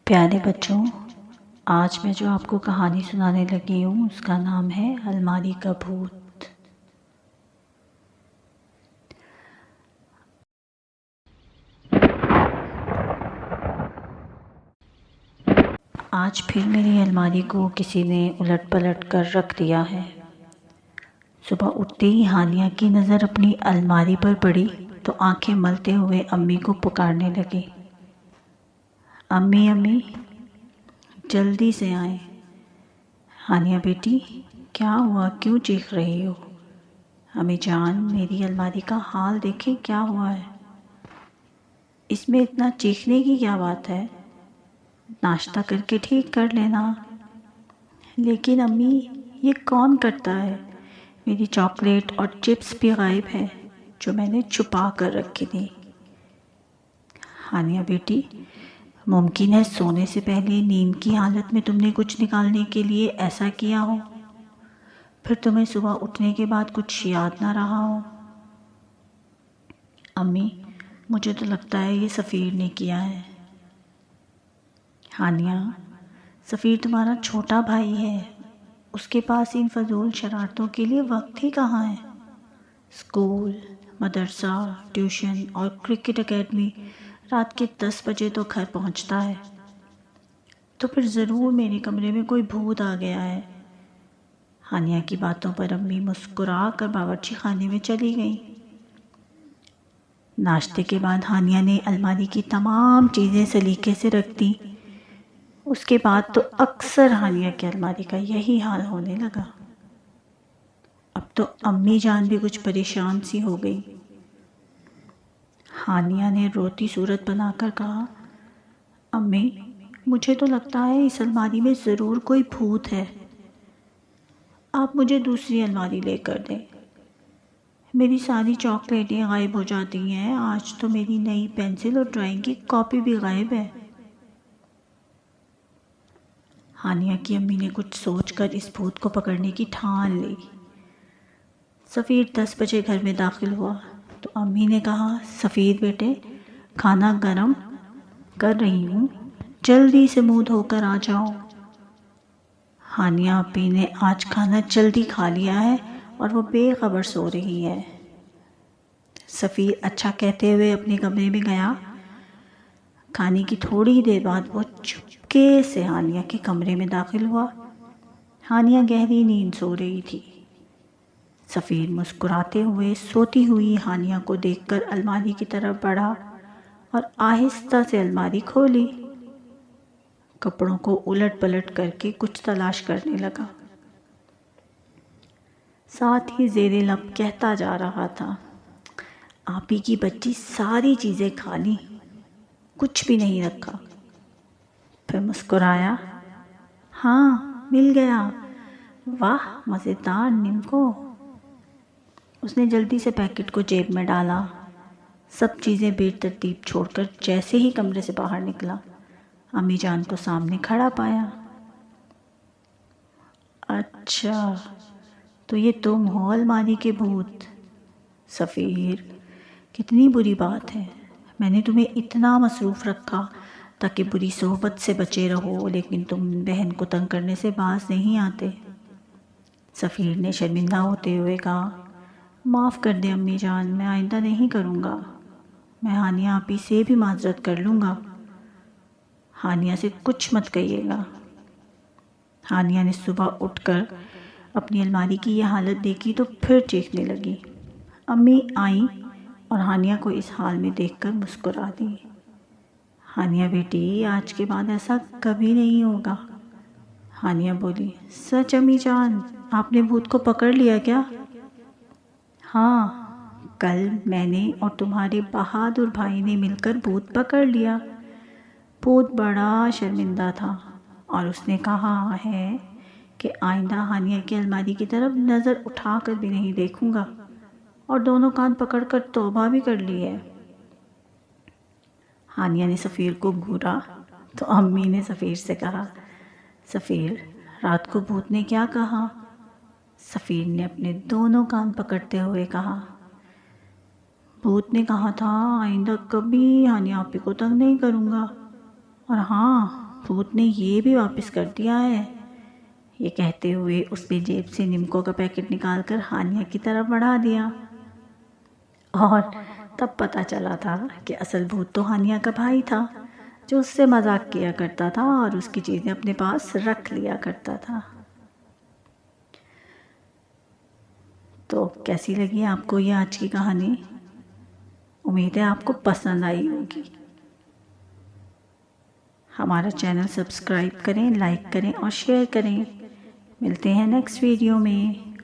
پیارے بچوں، آج میں جو آپ کو کہانی سنانے لگی ہوں اس کا نام ہے الماری کا بھوت۔ آج پھر میری الماری کو کسی نے الٹ پلٹ کر رکھ دیا ہے۔ صبح اٹھتے ہی ہانیہ کی نظر اپنی الماری پر پڑی تو آنکھیں ملتے ہوئے امی کو پکارنے لگی، امی امی جلدی سے آئیں۔ ہانیہ بیٹی کیا ہوا، کیوں چیخ رہی ہو؟ امی جان میری الماری کا حال دیکھیں کیا ہوا ہے۔ اس میں اتنا چیخنے کی کیا بات ہے، ناشتہ کر کے ٹھیک کر لینا۔ لیکن امی یہ کون کرتا ہے؟ میری چاکلیٹ اور چپس بھی غائب ہیں جو میں نے چھپا کر رکھی تھی۔ ہانیہ بیٹی ممکن ہے سونے سے پہلے نیند کی حالت میں تم نے کچھ نکالنے کے لیے ایسا کیا ہو، پھر تمہیں صبح اٹھنے کے بعد کچھ یاد نہ رہا ہو۔ امی مجھے تو لگتا ہے یہ سفیر نے کیا ہے۔ ہانیہ سفیر تمہارا چھوٹا بھائی ہے، اس کے پاس ان فضول شرارتوں کے لیے وقت ہی کہاں ہے۔ اسکول، مدرسہ، ٹیوشن اور کرکٹ اکیڈمی، رات کے 10 بجے تو گھر پہنچتا ہے۔ تو پھر ضرور میرے کمرے میں کوئی بھوت آ گیا ہے۔ ہانیہ کی باتوں پر امی مسکرا کر باورچی خانے میں چلی گئیں۔ ناشتے کے بعد ہانیہ نے الماری کی تمام چیزیں سلیقے سے رکھ دیں۔ اس کے بعد تو اکثر ہانیہ کی الماری کا یہی حال ہونے لگا۔ اب تو امی جان بھی کچھ پریشان سی ہو گئی۔ ہانیہ نے روتی صورت بنا کر کہا، امی مجھے تو لگتا ہے اس الماری میں ضرور کوئی بھوت ہے۔ آپ مجھے دوسری الماری لے کر دیں۔ میری ساری چاکلیٹیں غائب ہو جاتی ہیں، آج تو میری نئی پینسل اور ڈرائنگ کی کاپی بھی غائب ہے۔ ہانیہ کی امی نے کچھ سوچ کر اس بھوت کو پکڑنے کی ٹھان لی۔ سفیر 10 بجے گھر میں داخل ہوا تو امی نے کہا، سفیر بیٹے کھانا گرم کر رہی ہوں، جلدی سے منہ دھو کر آ جاؤ۔ ہانیہ اپی نے آج کھانا جلدی کھا لیا ہے اور وہ بے خبر سو رہی ہے۔ سفیر اچھا کہتے ہوئے اپنے کمرے میں گیا۔ کھانے کی تھوڑی دیر بعد وہ چپکے سے ہانیہ کے کمرے میں داخل ہوا۔ ہانیہ گہری نیند سو رہی تھی۔ سفیر مسکراتے ہوئے سوتی ہوئی ہانیہ کو دیکھ کر الماری کی طرف بڑھا اور آہستہ سے الماری کھولی۔ کپڑوں کو الٹ پلٹ کر کے کچھ تلاش کرنے لگا، ساتھ ہی زیر لب کہتا جا رہا تھا، آپی کی بچی ساری چیزیں کھا لی، کچھ بھی نہیں رکھا۔ پھر مسکرایا، ہاں مل گیا، واہ مزیدار نمکو۔ اس نے جلدی سے پیکٹ کو جیب میں ڈالا، سب چیزیں بے ترتیب چھوڑ کر جیسے ہی کمرے سے باہر نکلا امی جان کو سامنے کھڑا پایا۔ اچھا تو یہ تم ہو الماری کے بھوت۔ سفیر کتنی بری بات ہے، میں نے تمہیں اتنا مصروف رکھا تاکہ بری صحبت سے بچے رہو، لیکن تم بہن کو تنگ کرنے سے باز نہیں آتے۔ سفیر نے شرمندہ ہوتے ہوئے کہا، معاف کر دیں امی جان، میں آئندہ نہیں کروں گا، میں ہانیہ آپی سے بھی معذرت کر لوں گا، ہانیہ سے کچھ مت کہیے گا۔ ہانیہ نے صبح اٹھ کر اپنی الماری کی یہ حالت دیکھی تو پھر چیخنے لگی۔ امی آئیں اور ہانیہ کو اس حال میں دیکھ کر مسکرا دی۔ ہانیہ بیٹی آج کے بعد ایسا کبھی نہیں ہوگا۔ ہانیہ بولی، سچ امی جان، آپ نے بھوت کو پکڑ لیا کیا؟ ہاں کل میں نے اور تمہارے بہادر بھائی نے مل کر بھوت پکڑ لیا۔ بھوت بڑا شرمندہ تھا اور اس نے کہا ہے کہ آئندہ ہانیہ کی الماری کی طرف نظر اٹھا کر بھی نہیں دیکھوں گا، اور دونوں کان پکڑ کر توبہ بھی کر لی ہے۔ ہانیہ نے سفیر کو گھورا تو امی نے سفیر سے کہا، سفیر رات کو بھوت نے کیا کہا؟ سفیر نے اپنے دونوں کان پکڑتے ہوئے کہا، بھوت نے کہا تھا آئندہ کبھی ہانیہ آپی کو تنگ نہیں کروں گا، اور ہاں بھوت نے یہ بھی واپس کر دیا ہے۔ یہ کہتے ہوئے اس نے جیب سے نمکو کا پیکٹ نکال کر ہانیہ کی طرف بڑھا دیا، اور تب پتہ چلا تھا کہ اصل بھوت تو ہانیہ کا بھائی تھا، جو اس سے مذاق کیا کرتا تھا اور اس کی چیزیں اپنے پاس رکھ لیا کرتا تھا۔ تو کیسی لگی آپ کو یہ آج کی کہانی؟ امید ہے آپ کو پسند آئی ہوگی۔ ہمارا چینل سبسکرائب کریں، لائک کریں اور شیئر کریں۔ ملتے ہیں نیکسٹ ویڈیو میں۔